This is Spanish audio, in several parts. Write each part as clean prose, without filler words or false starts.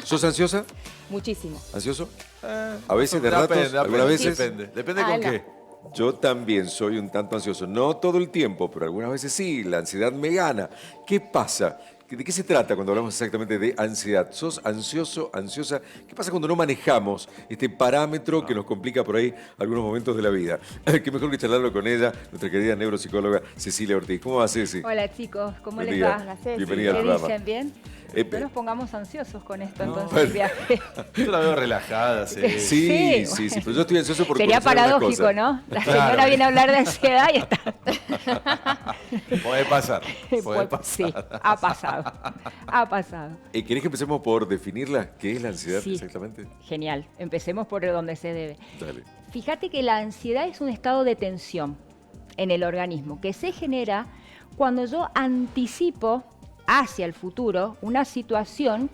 ¿Sos ansiosa? Muchísimo. ¿Ansioso? A veces, de ratos, Depende, algunas veces. Depende con no. qué. Yo también soy un tanto ansioso. No todo el tiempo, pero algunas veces sí. La ansiedad me gana. ¿Qué pasa? ¿De qué se trata cuando hablamos exactamente de ansiedad? ¿Sos ansioso, ansiosa? ¿Qué pasa cuando no manejamos este parámetro que nos complica por ahí algunos momentos de la vida? Qué mejor que charlarlo con ella, nuestra querida neuropsicóloga Cecilia Ortiz. ¿Cómo va, Ceci? Hola chicos, ¿cómo Buen les día. va? Bienvenida al ¿Qué programa. dicen? ¿Bien? Eh, No nos pongamos ansiosos con esto, No. entonces, el viaje. Yo la veo relajada, sí. Sí, Sí, sí, pero yo estoy ansioso por Sería conocer unas paradójico, cosas. ¿no? La Claro. señora viene a hablar de ansiedad y está... Puede pasar. Puede Pues, pasar. sí, ha pasado. Ha pasado. ¿Querés que empecemos por definirla? ¿Qué es la ansiedad Sí. exactamente? Genial. Empecemos por donde se debe. Dale. Fíjate que la ansiedad es un estado de tensión en el organismo que se genera cuando yo anticipo hacia el futuro una situación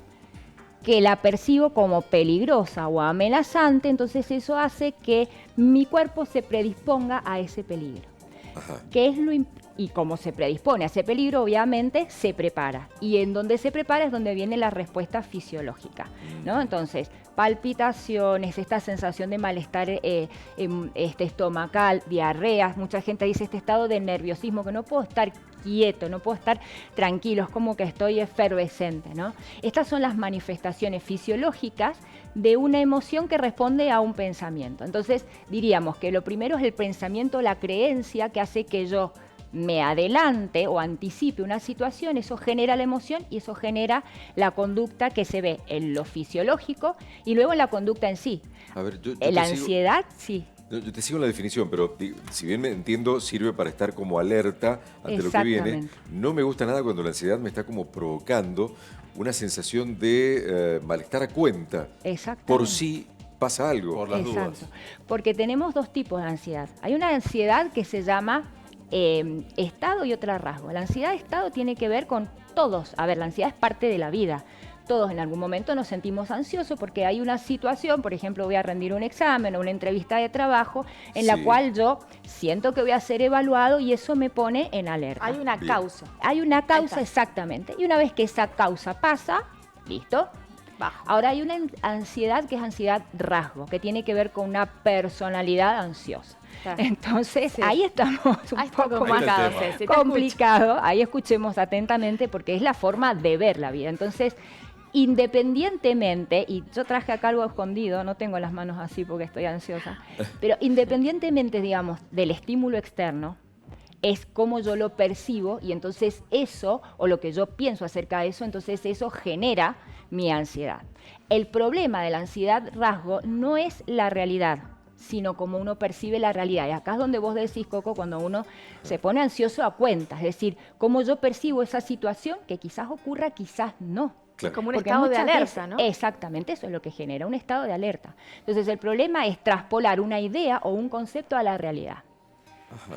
que la percibo como peligrosa o amenazante, entonces eso hace que mi cuerpo se predisponga a ese peligro. Ajá. ¿Qué es y como se predispone a ese peligro, obviamente se prepara. Y en donde se prepara es donde viene la respuesta fisiológica, ¿no? Entonces, palpitaciones, esta sensación de malestar estomacal, diarreas. Mucha gente dice este estado de nerviosismo, que no puedo estar quieto, no puedo estar tranquilo, es como que estoy efervescente, ¿no? Estas son las manifestaciones fisiológicas de una emoción que responde a un pensamiento. Entonces, diríamos que lo primero es el pensamiento, la creencia que hace que yo me adelante o anticipe una situación, eso genera la emoción y eso genera la conducta que se ve en lo fisiológico y luego en la conducta en sí. A ver, yo La te sigo- ansiedad, sí. Yo te sigo en la definición, pero si bien me entiendo, sirve para estar como alerta ante lo que viene. Exactamente. No me gusta nada cuando la ansiedad me está como provocando una sensación de malestar a cuenta. Exactamente. Por si pasa algo. Por las Exacto. dudas. Porque tenemos dos tipos de ansiedad. Hay una ansiedad que se llama estado y otra rasgo. La ansiedad de estado tiene que ver con todos. A ver, la ansiedad es parte de la vida. Todos en algún momento nos sentimos ansiosos porque hay una situación, por ejemplo, voy a rendir un examen o una entrevista de trabajo en la Sí. cual yo siento que voy a ser evaluado y eso me pone en alerta. Hay una Bien. causa. Hay una causa, está. exactamente. Y una vez que esa causa pasa, listo. Bajo. Ahora hay una ansiedad que es ansiedad rasgo, que tiene que ver con una personalidad ansiosa. Claro. Entonces, Sí. ahí estamos un Ahí está poco más complicado, Ahí está el Ceci, tema. te complicado. Ahí escuchemos atentamente porque es la forma de ver la vida. Entonces, independientemente, y yo traje acá algo escondido, no tengo las manos así porque estoy ansiosa, pero independientemente, digamos, del estímulo externo, es cómo yo lo percibo y entonces eso, o lo que yo pienso acerca de eso, entonces eso genera mi ansiedad. El problema de la ansiedad rasgo no es la realidad, sino cómo uno percibe la realidad. Y acá es donde vos decís, Coco, cuando uno se pone ansioso a cuenta, es decir, cómo yo percibo esa situación que quizás ocurra, quizás no. Claro. Como un Porque estado de muchas alerta, veces- ¿no? Exactamente, eso es lo que genera un estado de alerta. Entonces el problema es traspolar una idea o un concepto a la realidad,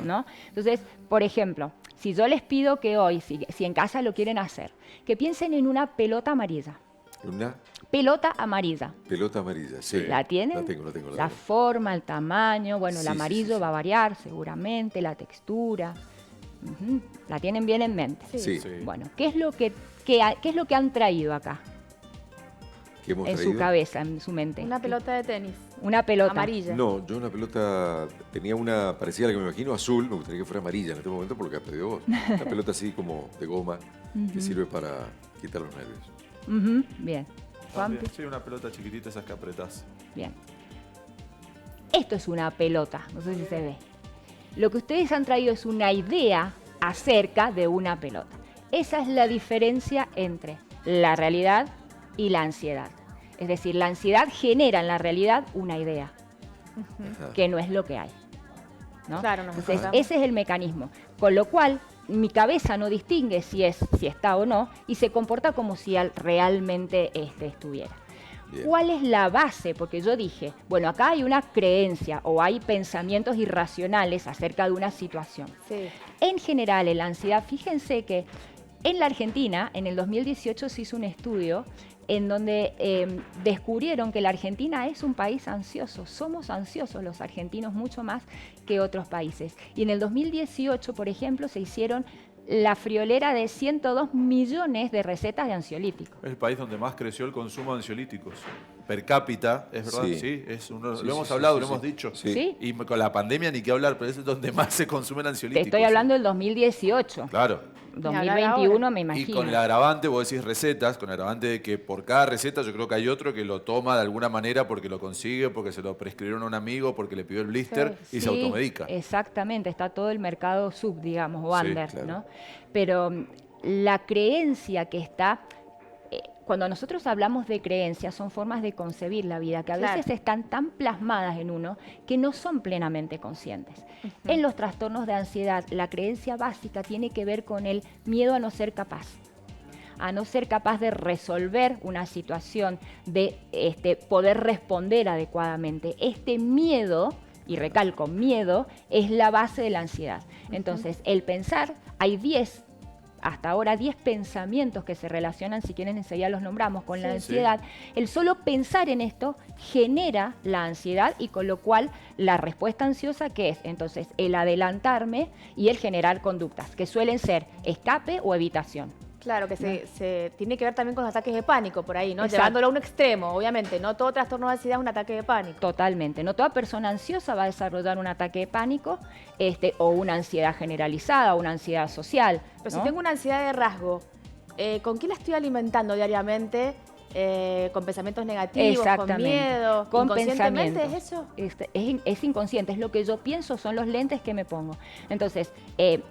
¿no? Entonces, por ejemplo, si yo les pido que hoy, si en casa lo quieren hacer, que piensen en una pelota amarilla. Una Pelota amarilla. pelota amarilla, sí. ¿La tienen? La tengo, la tengo. La forma, el tamaño, bueno, Sí, el sí, amarillo sí, sí. va a variar seguramente, la textura. Ujú, ¿la tienen bien en mente? Sí. Sí. Bueno, ¿qué es lo que han traído acá ¿Qué hemos en su traído? cabeza, en su mente? Una pelota de tenis. Una pelota. Amarilla. No, yo una pelota, tenía una parecida a la que me imagino, azul, me gustaría que fuera amarilla en este momento por lo que has pedido vos. Una pelota así como de goma que sirve para quitar los nervios. Ujú, bien. También, Juanpi, sí, una pelota chiquitita, esas que apretás. bien. Esto es una pelota, no sé si se ve. Lo que ustedes han traído es una idea acerca de una pelota. Esa es la diferencia entre la realidad y la ansiedad. Es decir, la ansiedad genera en la realidad una idea, Ajá. que no es lo que hay, ¿no? Claro, nos Entonces, enfrentamos. ese es el mecanismo. Con lo cual, mi cabeza no distingue si está o no y se comporta como si realmente estuviera. Bien. ¿Cuál es la base? Porque yo dije, bueno, acá hay una creencia o hay pensamientos irracionales acerca de una situación. Sí. En general, en la ansiedad, fíjense que en la Argentina, en el 2018 se hizo un estudio en donde descubrieron que la Argentina es un país ansioso. Somos ansiosos los argentinos mucho más que otros países. Y en el 2018, por ejemplo, se hicieron la friolera de 102 millones de recetas de ansiolíticos. Es el país donde más creció el consumo de ansiolíticos. Per cápita, es verdad, Sí. sí. Es uno, Sí, lo sí, hemos sí, hablado, sí, lo sí. hemos dicho. Sí. ¿Sí? Y con la pandemia ni qué hablar, pero es donde más se consumen Te ansiolíticos. estoy hablando del 2018. Claro. 2021 me Y imagino. con el agravante, vos decís recetas, con el agravante de que por cada receta yo creo que hay otro que lo toma de alguna manera porque lo consigue, porque se lo prescribieron a un amigo, porque le pidió el blister y se Sí, automedica. exactamente, está todo el mercado sub, digamos, o Sí, under, claro. ¿no? Pero la creencia que está, cuando nosotros hablamos de creencias, son formas de concebir la vida que a Claro. veces están tan plasmadas en uno que no son plenamente conscientes. En los trastornos de ansiedad, la creencia básica tiene que ver con el miedo a no ser capaz, a no ser capaz de resolver una situación, de poder responder adecuadamente. Este miedo, y recalco, miedo, es la base de la ansiedad. Entonces, el pensar, hay 10, hasta ahora 10 pensamientos que se relacionan, si quieren enseguida los nombramos, con la Sí, ansiedad. El solo pensar en esto genera la ansiedad y con lo cual la respuesta ansiosa, ¿qué es? Entonces, el adelantarme y el generar conductas, que suelen ser escape o evitación. Claro, que se tiene que ver también con los ataques de pánico por ahí, ¿no? Exacto. Llevándolo a un extremo, obviamente. No todo trastorno de ansiedad es un ataque de pánico. Totalmente. No toda persona ansiosa va a desarrollar un ataque de pánico o una ansiedad generalizada, o una ansiedad social. Pero ¿no? si tengo una ansiedad de rasgo, ¿con qué la estoy alimentando diariamente? ¿Con pensamientos negativos, con Exactamente. miedo? Con ¿Inconscientemente pensamientos. es eso? Es inconsciente, es lo que yo pienso, son los lentes que me pongo. Entonces,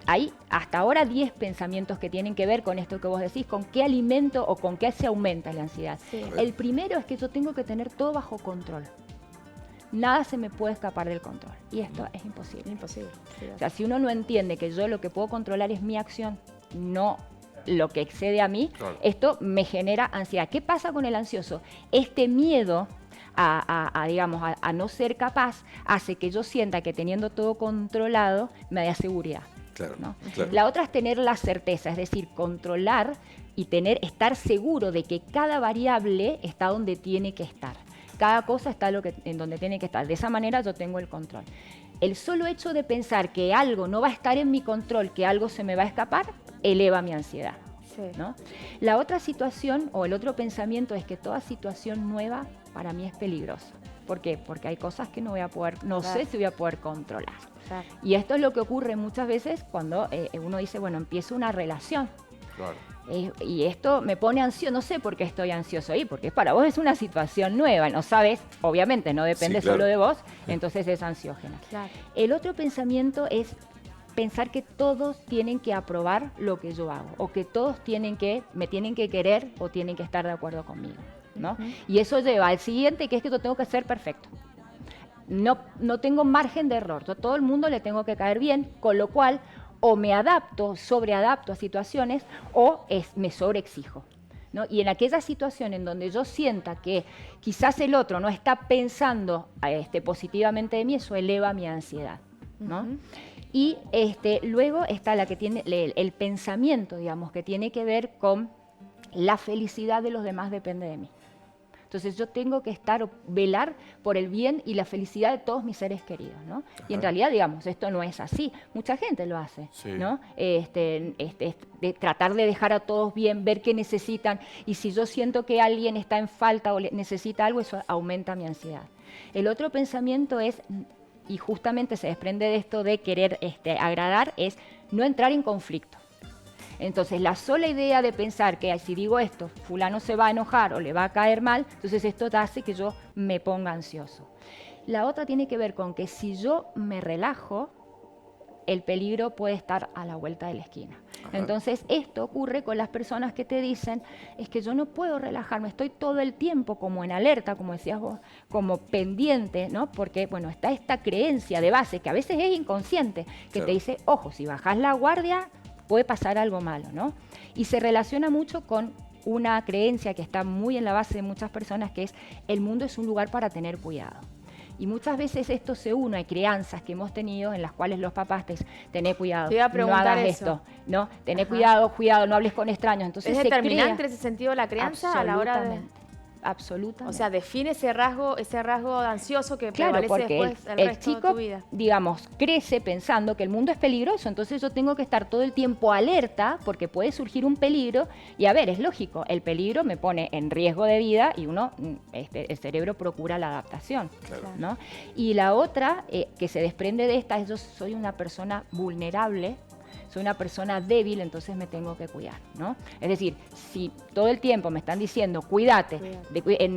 hay hasta ahora 10 pensamientos que tienen que ver con esto que vos decís, con qué alimento o con qué se aumenta la ansiedad. Sí. El primero es que yo tengo que tener todo bajo control. Nada se me puede escapar del control. Y esto es imposible. Es imposible. Sí, O sea, si uno no entiende que yo lo que puedo controlar es mi acción, no lo que excede a mí, Claro. esto me genera ansiedad. ¿Qué pasa con el ansioso? Este miedo digamos, a no ser capaz hace que yo sienta que teniendo todo controlado me da seguridad. Claro, ¿no? claro. La otra es tener la certeza, es decir, controlar y estar seguro de que cada variable está donde tiene que estar. Cada cosa está en donde tiene que estar. De esa manera yo tengo el control. El solo hecho de pensar que algo no va a estar en mi control, que algo se me va a escapar, eleva mi ansiedad. sí. ¿No? La otra situación o el otro pensamiento es que toda situación nueva para mí es peligrosa. ¿Por qué? Porque hay cosas que no Claro. sé si voy a poder controlar. Claro. Y esto es lo que ocurre muchas veces cuando uno dice, bueno, empiezo una relación. Claro. Y esto me pone ansioso, no sé por qué estoy ansioso ahí, porque para vos es una situación nueva, no sabes, obviamente no depende Sí, claro. solo de vos, entonces es ansiógena. Claro. El otro pensamiento es pensar que todos tienen que aprobar lo que yo hago, o que todos me tienen que querer o tienen que estar de acuerdo conmigo, ¿no? Y eso lleva al siguiente, que es que yo tengo que ser perfecto. No tengo margen de error, yo a todo el mundo le tengo que caer bien, con lo cual o me adapto, sobreadapto a situaciones o me sobreexijo, ¿no? Y en aquella situación en donde yo sienta que quizás el otro no está pensando positivamente de mí, eso eleva mi ansiedad, ¿no? Y luego está la que tiene el pensamiento, digamos, que tiene que ver con la felicidad de los demás depende de mí. Entonces yo tengo que velar por el bien y la felicidad de todos mis seres queridos, ¿no? Y en realidad, digamos, esto no es así. Mucha gente lo hace, Sí. ¿no? De tratar de dejar a todos bien, ver qué necesitan. Y si yo siento que alguien está en falta o necesita algo, eso aumenta mi ansiedad. El otro pensamiento es, y justamente se desprende de esto de querer agradar, es no entrar en conflicto. Entonces, la sola idea de pensar que si digo esto, fulano se va a enojar o le va a caer mal, entonces esto hace que yo me ponga ansioso. La otra tiene que ver con que si yo me relajo, el peligro puede estar a la vuelta de la esquina. Ajá. Entonces, esto ocurre con las personas que te dicen, es que yo no puedo relajarme, estoy todo el tiempo como en alerta, como decías vos, como pendiente, ¿no? Porque, bueno, está esta creencia de base, que a veces es inconsciente, que Claro. te dice, ojo, si bajás la guardia, puede pasar algo malo, ¿no? Y se relaciona mucho con una creencia que está muy en la base de muchas personas, que es el mundo es un lugar para tener cuidado. Y muchas veces esto se une a crianzas que hemos tenido en las cuales los papás te dicen, tené cuidado, Te iba a no preguntar hagas eso. esto, ¿no? Tené Ajá. cuidado, no hables con extraños. Entonces ¿Es se determinante crea en ese sentido la crianza a la hora de...? absolutamente. absolutamente. O sea, define ese rasgo ansioso que Claro, prevalece porque después el el resto de chico, tu vida. digamos, crece pensando que el mundo es peligroso, entonces yo tengo que estar todo el tiempo alerta porque puede surgir un peligro y a ver, es lógico, el peligro me pone en riesgo de vida y uno, el cerebro procura la adaptación, ¿no? Y la otra que se desprende de esta es yo soy una persona vulnerable, soy una persona débil, entonces me tengo que cuidar, ¿no? Es decir, si todo el tiempo me están diciendo, cuídate,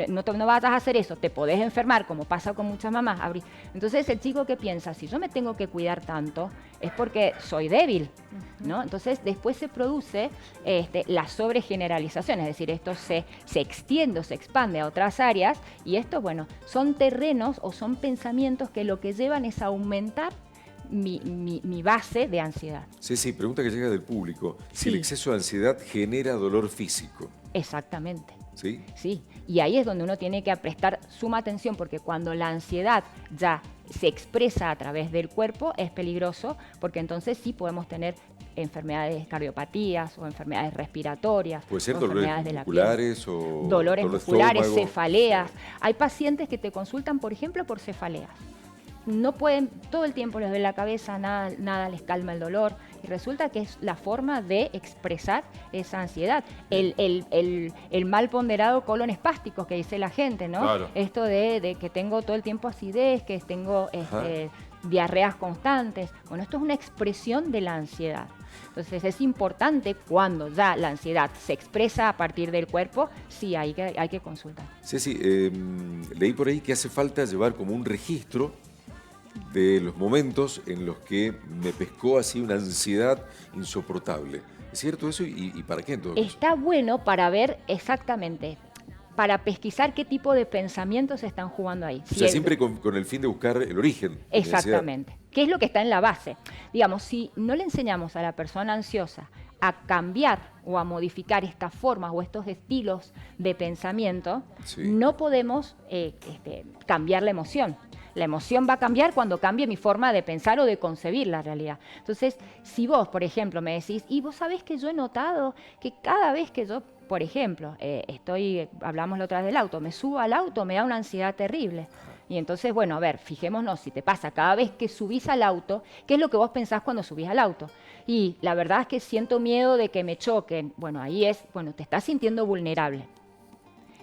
no vas a hacer eso, te podés enfermar, como pasa con muchas mamás. Entonces el chico que piensa, si yo me tengo que cuidar tanto, es porque soy débil, ¿no? Entonces después se produce la sobregeneralización, es decir, esto se extiende, se expande a otras áreas y esto, bueno, son terrenos o son pensamientos que lo que llevan es a aumentar mi base de ansiedad. Sí, pregunta que llega del público. Si Sí. el exceso de ansiedad genera dolor físico, Exactamente. ¿sí? Sí, y ahí es donde uno tiene que prestar suma atención porque cuando la ansiedad ya se expresa a través del cuerpo es peligroso porque entonces sí podemos tener enfermedades cardiopatías o enfermedades respiratorias, Puede ser o dolores enfermedades de la piel. musculares o Dolores dolor de musculares, estómago. cefaleas. Hay pacientes que te consultan, por ejemplo, por cefaleas. No pueden, todo el tiempo les duele la cabeza, nada les calma el dolor. Y resulta que es la forma de expresar esa ansiedad. El mal ponderado colon espástico que dice la gente, ¿no? Claro. Esto de que tengo todo el tiempo acidez, que tengo diarreas constantes. Bueno, esto es una expresión de la ansiedad. Entonces es importante cuando ya la ansiedad se expresa a partir del cuerpo, sí hay que consultar. Ceci, leí por ahí que hace falta llevar como un registro de los momentos en los que me pescó así una ansiedad insoportable. ¿Es cierto eso? ¿Y para qué entonces? Está bueno para ver exactamente, para pesquisar qué tipo de pensamientos están jugando ahí. O sea, siempre con el fin de buscar el origen. De la ansiedad. Exactamente. ¿Qué es lo que está en la base? Digamos, si no le enseñamos a la persona ansiosa a cambiar o a modificar estas formas o estos estilos de pensamiento, Sí. no podemos cambiar la emoción. La emoción va a cambiar cuando cambie mi forma de pensar o de concebir la realidad. Entonces, si vos, por ejemplo, me decís, y vos sabés que yo he notado que cada vez que yo, por ejemplo, hablamos la otra vez del auto, me subo al auto, me da una ansiedad terrible. Y entonces, bueno, a ver, fijémonos, si te pasa cada vez que subís al auto, ¿qué es lo que vos pensás cuando subís al auto? Y la verdad es que siento miedo de que me choquen. Bueno, ahí te estás sintiendo vulnerable.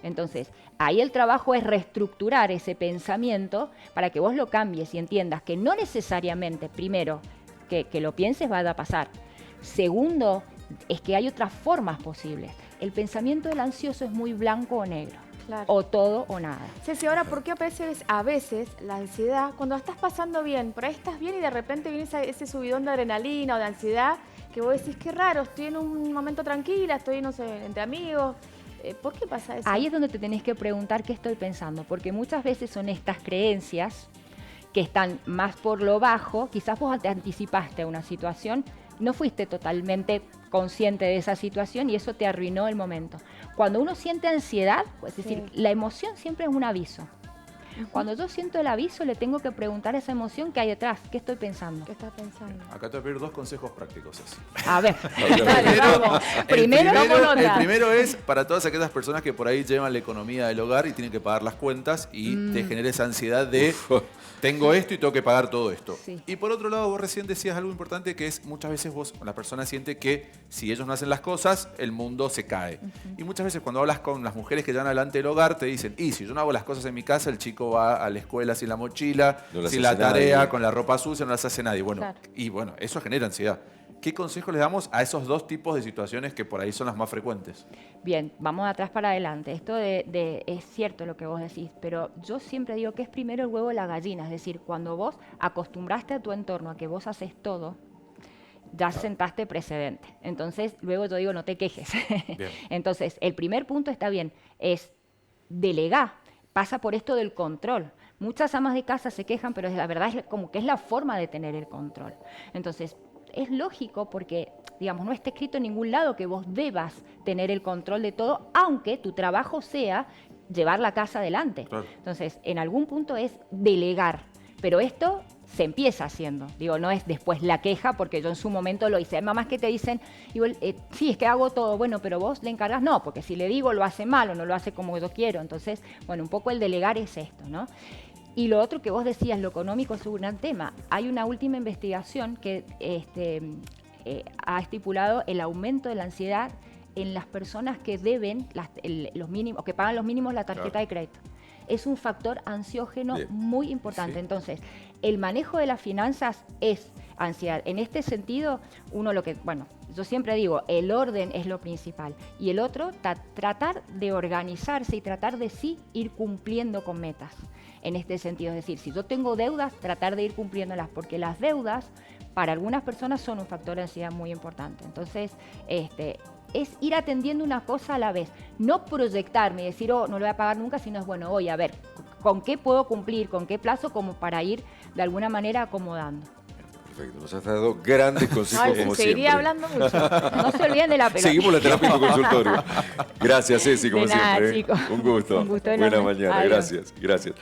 Entonces, ahí el trabajo es reestructurar ese pensamiento para que vos lo cambies y entiendas que no necesariamente, primero, que lo pienses va a pasar. Segundo, es que hay otras formas posibles. El pensamiento del ansioso es muy blanco o negro. Claro. O todo o nada. Ceci, ahora, ¿por qué a veces la ansiedad, cuando estás pasando bien, por ahí estás bien y de repente viene ese subidón de adrenalina o de ansiedad, que vos decís, qué raro, estoy en un momento tranquila, estoy, no sé, entre amigos? ¿Por qué pasa eso? Ahí es donde te tenés que preguntar qué estoy pensando, porque muchas veces son estas creencias que están más por lo bajo, quizás vos te anticipaste a una situación, no fuiste totalmente consciente de esa situación y eso te arruinó el momento. Cuando uno siente ansiedad, es decir, la emoción siempre es un aviso. Cuando yo siento el aviso, le tengo que preguntar a esa emoción qué hay detrás, qué estoy pensando. ¿Qué estás pensando? Acá te voy a pedir 2 consejos prácticos, Ceci. A ver, Dale, vamos. primero tomo nota. El primero es para todas aquellas personas que por ahí llevan la economía del hogar y tienen que pagar las cuentas y te genera esa ansiedad de tengo esto y tengo que pagar todo esto. Sí. Y por otro lado, vos recién decías algo importante que es muchas veces la persona siente que si ellos no hacen las cosas, el mundo se cae. Y muchas veces cuando hablas con las mujeres que llevan adelante el hogar, te dicen, y si yo no hago las cosas en mi casa, el chico va a la escuela sin la mochila, No las sin la hace tarea, nadie. con la ropa sucia, no las hace nadie. Bueno, Claro. y bueno, eso genera ansiedad. ¿Qué consejo les damos a esos 2 tipos de situaciones que por ahí son las más frecuentes? bien, vamos de atrás para adelante. Esto es cierto lo que vos decís, pero yo siempre digo que es primero el huevo o la gallina. Es decir, cuando vos acostumbraste a tu entorno a que vos haces todo, ya sentaste precedente. Entonces, luego yo digo, no te quejes. Bien. Entonces, el primer punto está bien, es delegar. Pasa por esto del control. Muchas amas de casa se quejan, pero la verdad es como que es la forma de tener el control. Entonces, es lógico porque, digamos, no está escrito en ningún lado que vos debas tener el control de todo, aunque tu trabajo sea llevar la casa adelante. Claro. Entonces, en algún punto es delegar, pero esto se empieza haciendo. Digo, no es después la queja, porque yo en su momento lo hice. Hay mamás que te dicen, digo, sí, es que hago todo, bueno, pero vos le encargas, no, porque si le digo lo hace mal o no lo hace como yo quiero. Entonces, bueno, un poco el delegar es esto, ¿no? Y lo otro que vos decías, lo económico es un gran tema. Hay una última investigación que ha estipulado el aumento de la ansiedad en las personas que deben los mínimos, que pagan los mínimos la tarjeta de crédito. Es un factor ansiógeno muy importante. Sí. Entonces, el manejo de las finanzas es ansiedad. En este sentido, yo siempre digo, el orden es lo principal. Y el otro, tratar de organizarse y tratar de sí ir cumpliendo con metas. En este sentido, es decir, si yo tengo deudas, tratar de ir cumpliéndolas, porque las deudas para algunas personas son un factor de ansiedad muy importante. Entonces, es ir atendiendo una cosa a la vez, no proyectarme y decir, no lo voy a pagar nunca, sino es, bueno, voy a ver con qué puedo cumplir, con qué plazo, como para ir de alguna manera acomodando. Perfecto, nos has dado grandes consejos Ay, como seguiría siempre. hablando mucho. No se olviden de la pelota. Seguimos la terapia en tu consultorio. Gracias, Ceci, como De nada, siempre. chicos. Un gusto. Un gusto Buena enorme. mañana, Adiós. gracias.